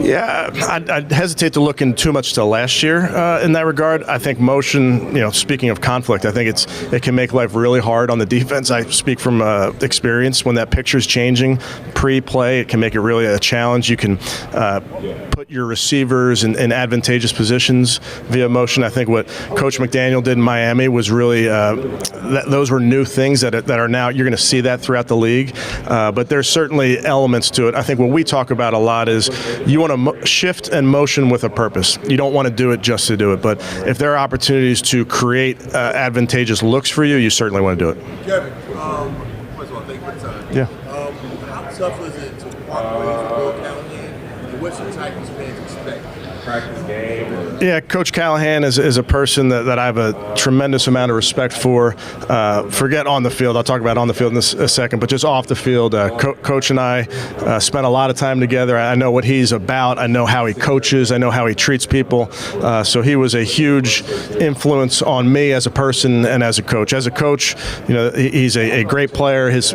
Yeah, I'd hesitate to look in too much to last year in that regard. I think motion, speaking of conflict, I think it can make life really hard on the defense. I speak from experience. When that picture's changing pre-play, it can make it really a challenge. You can put your receivers in advantageous positions via motion. I think what Coach McDaniel did in Miami was really those were new things that are now you're going to see that throughout the league. But there's certainly elements to it. I think what we talk about a lot is you want to shift and motion with a purpose. You don't want to do it just to do it. But if there are opportunities to create advantageous looks for you, you certainly want to do it. Kevin, first of all, thank you for the time. Yeah. How tough is it to walk away from Bill Callahan, and what's your type of fans expect? Practice game? Yeah, Coach Callahan is a person that I have a tremendous amount of respect for. Forget on the field. I'll talk about on the field in a second, but just off the field, Coach and I spent a lot of time together. I know what he's about. I know how he coaches. I know how he treats people. So he was a huge influence on me as a person and as a coach. As a coach, he's a great player. His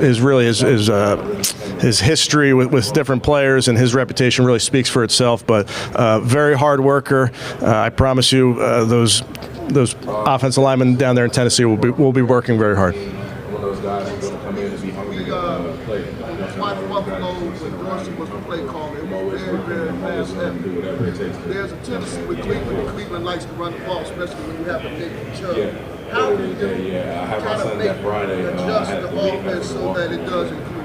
history with different players and his reputation really speaks for itself. But very hard worker. I promise you, those offensive linemen down there in Tennessee will be working very hard. Those guys are going to come in and be hungry to play. There's a tendency with Cleveland likes to run the ball, especially when you have a big Chubb. How do you kind of adjust the offense so that it does include?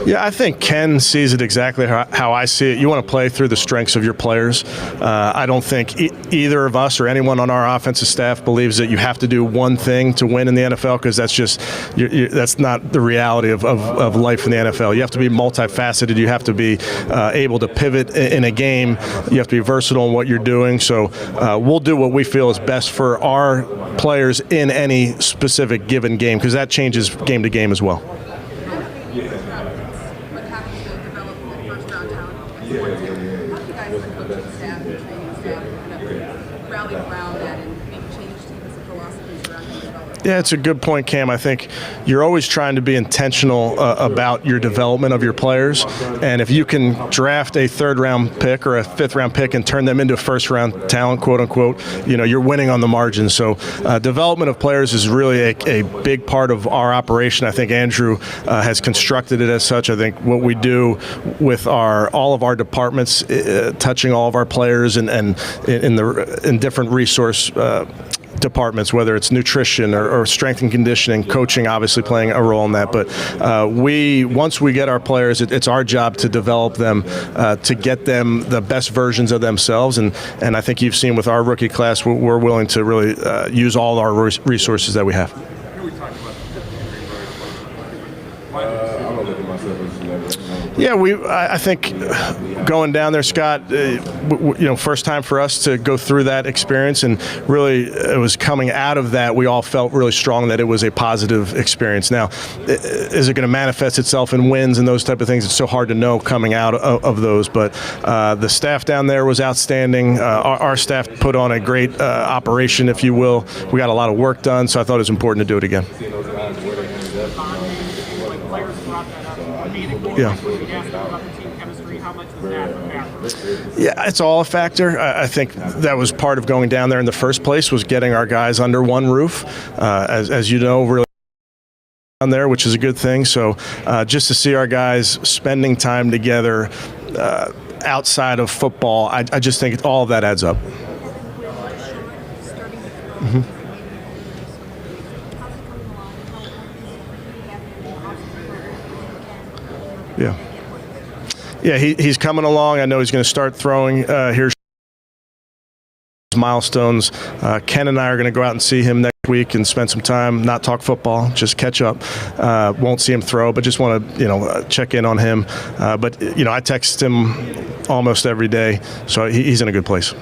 Yeah, I think Ken sees it exactly how I see it. You want to play through the strengths of your players. I don't think either of us or anyone on our offensive staff believes that you have to do one thing to win in the NFL, because that's not the reality of life in the NFL. You have to be multifaceted. You have to be able to pivot in a game. You have to be versatile in what you're doing. So we'll do what we feel is best for our players in any specific given game, because that changes game to game as well. Yeah, it's a good point, Cam. I think you're always trying to be intentional about your development of your players. And if you can draft a third-round pick or a fifth-round pick and turn them into a first-round talent, quote-unquote, you're winning on the margin. So development of players is really a big part of our operation. I think Andrew has constructed it as such. I think what we do with all of our departments, touching all of our players and in different resource departments, whether it's nutrition or strength and conditioning, coaching obviously playing a role in that. But once we get our players, it's our job to develop them, to get them the best versions of themselves. And I think you've seen with our rookie class, we're willing to really use all our resources that we have. Yeah, I think going down there, Scott, first time for us to go through that experience, and really it was coming out of that, we all felt really strong that it was a positive experience. Now, is it going to manifest itself in wins and those type of things? It's so hard to know coming out of those, but the staff down there was outstanding. Our staff put on a great operation, if you will. We got a lot of work done, so I thought it was important to do it again. Yeah. Yeah, it's all a factor. I think that was part of going down there in the first place, was getting our guys under one roof. As you know, really down there, which is a good thing. So just to see our guys spending time together outside of football, I just think all of that adds up. Mm-hmm. Yeah, he's coming along. I know he's going to start throwing here. Milestones. Ken and I are going to go out and see him next week and spend some time, not talk football, just catch up. Won't see him throw, but just want to check in on him. But I text him almost every day, so he's in a good place.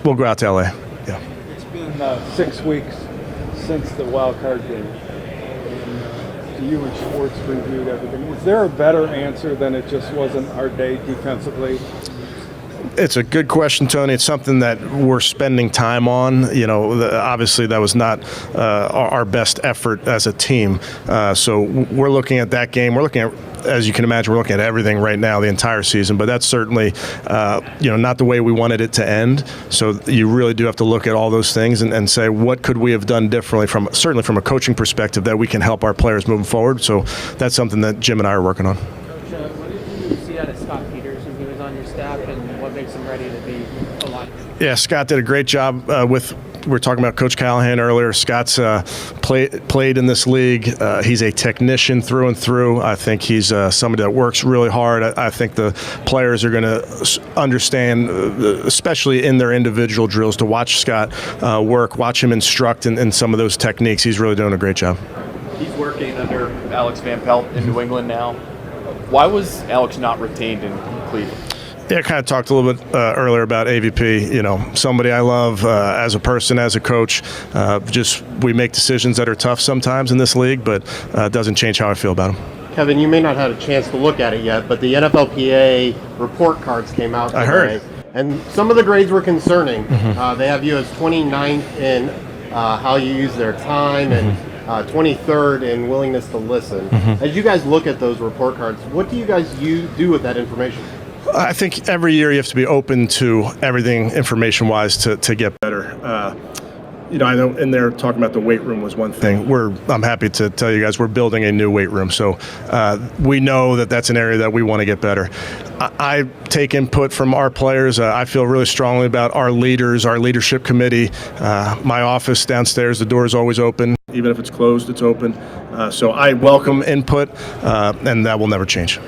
We'll go out to LA. Yeah. It's been 6 weeks since the wild card game. You and Schwartz reviewed everything. Was there a better answer than it just wasn't our day defensively? It's a good question, Tony. It's something that we're spending time on. You know, obviously that was not our best effort as a team. So we're looking at that game. We're looking at, as you can imagine, we're looking at everything right now, the entire season. But that's certainly, not the way we wanted it to end. So you really do have to look at all those things and say, what could we have done differently, certainly from a coaching perspective, that we can help our players moving forward. So that's something that Jim and I are working on. Coach, what did you see out of Scott Peters when he was on your staff, and what makes him ready to be a line? Yeah, Scott did a great job we were talking about Coach Callahan earlier. Scott's played in this league. He's a technician through and through. I think he's somebody that works really hard. I think the players are going to understand, especially in their individual drills, to watch Scott work, watch him instruct in some of those techniques. He's really doing a great job. He's working under Alex Van Pelt in New England now. Why was Alex not retained in Cleveland? Yeah, I kind of talked a little bit earlier about AVP. You know, somebody I love as a person, as a coach. We make decisions that are tough sometimes in this league, but it doesn't change how I feel about him. Kevin, you may not have had a chance to look at it yet, but the NFLPA report cards came out today. I heard. And some of the grades were concerning. Mm-hmm. They have you as 29th in how you use their time and 23rd in willingness to listen. Mm-hmm. As you guys look at those report cards, what do you guys do with that information? I think every year you have to be open to everything information-wise to get better. I know in there talking about the weight room was one thing. I'm happy to tell you guys we're building a new weight room. So we know that that's an area that we want to get better. I take input from our players. I feel really strongly about our leaders, our leadership committee. My office downstairs, the door is always open. Even if it's closed, it's open. So I welcome input, and that will never change.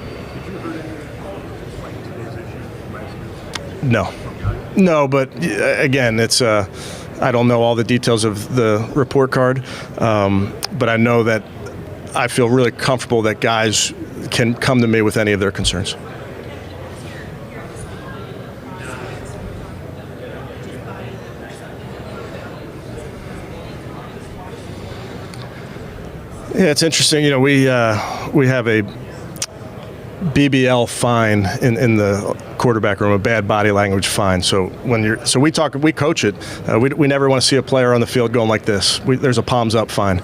No, but again, it's I don't know all the details of the report card, but I know that I feel really comfortable that guys can come to me with any of their concerns. Yeah, it's interesting. We have a BBL fine in the quarterback room, a bad body language fine. So we coach it. We never want to see a player on the field going like this. There's a palms up fine.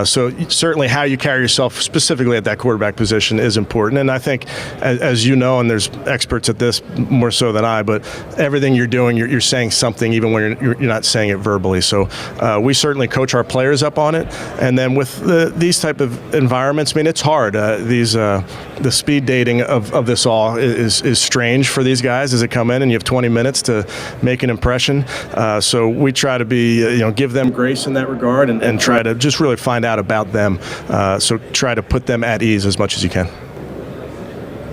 So certainly how you carry yourself specifically at that quarterback position is important. And I think, as you know, and there's experts at this more so than I, but everything you're doing, you're saying something even when you're not saying it verbally. So we certainly coach our players up on it. And then with these type of environments, I mean, it's hard. The speed dating of this all is strange for these guys as they come in and you have 20 minutes to make an impression. So we try to be, give them grace in that regard and try to just really find out about them. So try to put them at ease as much as you can.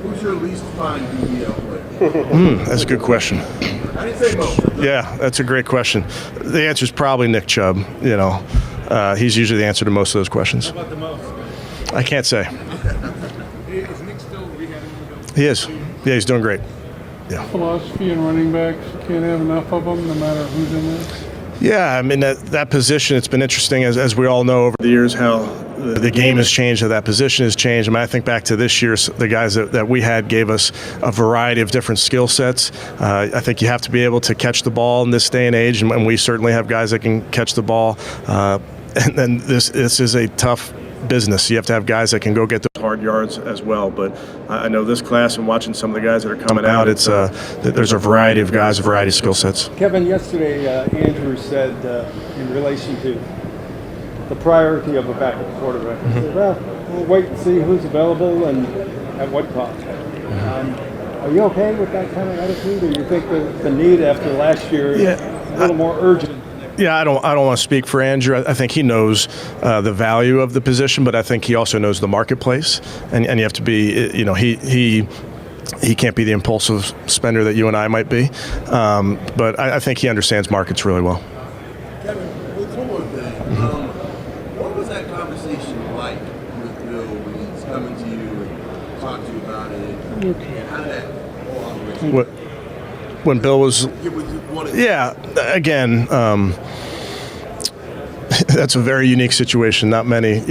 Who's your least fine BBL player? That's a good question. I didn't say most. Yeah, that's a great question. The answer is probably Nick Chubb. He's usually the answer to most of those questions. How about the most? I can't say. Is Nick still rehabbing? He is. Yeah, he's doing great. Yeah. Philosophy and running backs, can't have enough of them no matter who's in there. Yeah, I mean, that position, it's been interesting, as we all know over the years, how the game has changed, how that position has changed. I mean, I think back to this year, the guys that we had gave us a variety of different skill sets. I think you have to be able to catch the ball in this day and age, and we certainly have guys that can catch the ball. And then this is a tough business. You have to have guys that can go get those hard yards as well. But I know this class and watching some of the guys that are coming out, there's a variety of guys, a variety of skill sets. Kevin, yesterday Andrew said in relation to the priority of a backup quarterback, he said, well, we'll wait and see who's available and at what cost. Are you okay with that kind of attitude, or you think the need after last year is a little more urgent? Yeah, I don't want to speak for Andrew. I think he knows the value of the position, but I think he also knows the marketplace, and you have to be, he can't be the impulsive spender that you and I might be, but I think he understands markets really well. Kevin, one more thing. What was that conversation like with Bill when he's coming to you and talking to you about it? And how did that all operate? When Bill was, Yeah, again, That's a very unique situation. Not many,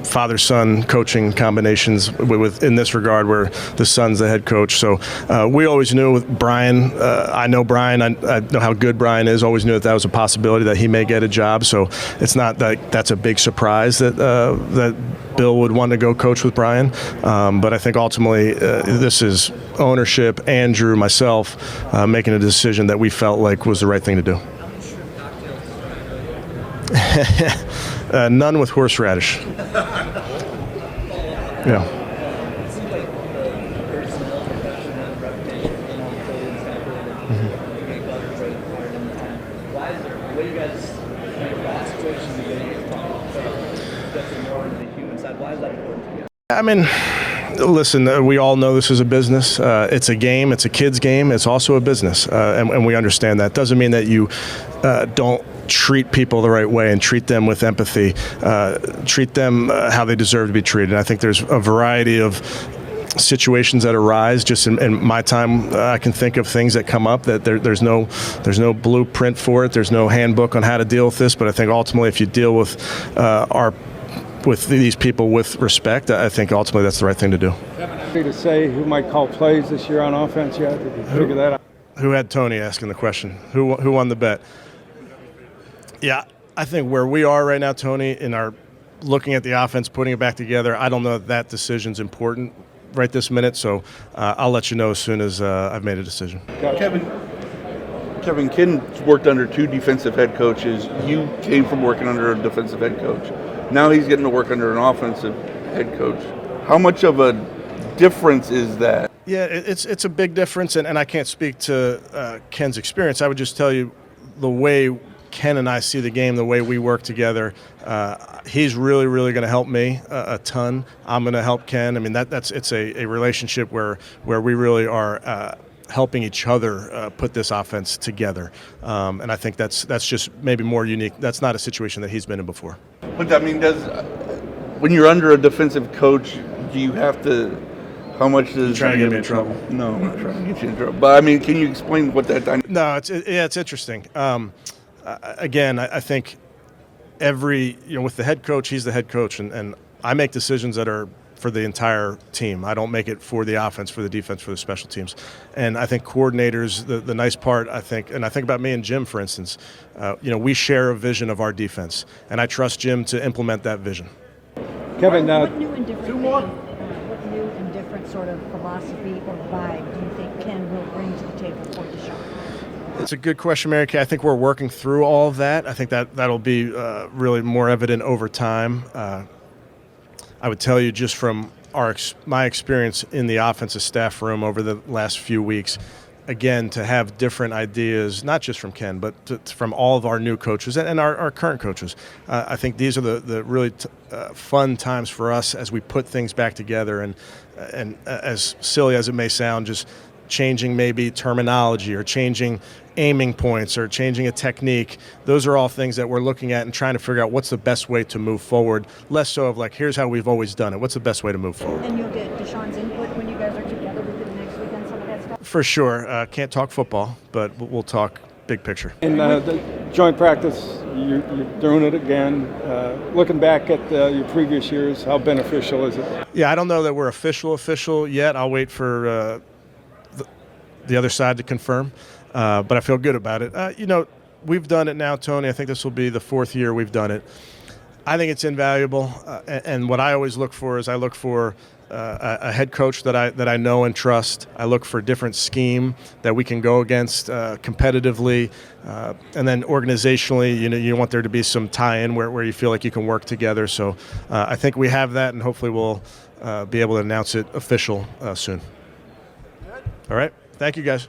father-son coaching combinations in this regard where the son's the head coach. So we always knew with Brian, I know Brian, I know how good Brian is, always knew that was a possibility that he may get a job. So it's not that that's a big surprise that Bill would want to go coach with Brian. But I think ultimately this is ownership, Andrew, myself, making a decision that we felt like was the right thing to do. None with horseradish. Yeah. I mean, listen, we all know this is a business. It's a game. It's a kid's game. It's also a business, and we understand that. Doesn't mean that you don't treat people the right way and treat them with empathy, treat them how they deserve to be treated. I think there's a variety of situations that arise. Just in my time, I can think of things that come up that there's no blueprint for it. There's no handbook on how to deal with this. But I think ultimately, if you deal with with these people with respect, I think ultimately that's the right thing to do. To say who might call plays this year on offense yet? Did you figure that out? Who had Tony asking the question? Who won the bet? Yeah, I think where we are right now, Tony, in our looking at the offense, putting it back together, I don't know that decision's important right this minute, so I'll let you know as soon as I've made a decision. Kevin, Ken worked under two defensive head coaches. You came from working under a defensive head coach. Now he's getting to work under an offensive head coach. How much of a difference is that? Yeah, it's a big difference, and I can't speak to Ken's experience. I would just tell you the way Ken and I see the game, the way we work together. He's really, really going to help me a ton. I'm going to help Ken. I mean, it's a relationship where we really are helping each other put this offense together. And I think that's just maybe more unique. That's not a situation that he's been in before. But I mean, when you're under a defensive coach, do you have to? How much does? You trying to get me in trouble? No, I'm not trying to get you in trouble. But I mean, can you explain what that? No, it's interesting. Again, I think with the head coach, he's the head coach, and I make decisions that are for the entire team. I don't make it for the offense, for the defense, for the special teams. And I think coordinators, the nice part, I think about me and Jim, for instance, we share a vision of our defense, and I trust Jim to implement that vision. Kevin, what new and different sort of philosophy or vibe do you think Ken will bring to the table for Deshaun? It's a good question, Mary Kay. I think we're working through all of that. I think that'll be really more evident over time. I would tell you just from my experience in the offensive staff room over the last few weeks, again, to have different ideas, not just from Ken, but from all of our new coaches and our current coaches. I think these are the really fun times for us as we put things back together. And as silly as it may sound, just changing maybe terminology or changing aiming points or changing a technique. Those are all things that we're looking at and trying to figure out what's the best way to move forward, less so of like, here's how we've always done it. What's the best way to move forward? And you'll get Deshaun's input when you guys are together with him next week on some of that stuff? For sure. Can't talk football, but we'll talk big picture. in the joint practice, you're doing it again. Looking back at your previous years, how beneficial is it? Yeah, I don't know that we're official yet. I'll wait for the other side to confirm. But I feel good about it. We've done it now, Tony. I think this will be the fourth year we've done it. I think it's invaluable. And what I always look for is I look for a head coach that I know and trust. I look for a different scheme that we can go against competitively. And then organizationally, you want there to be some tie-in where you feel like you can work together. So I think we have that, and hopefully we'll be able to announce it official soon. All right. Thank you, guys.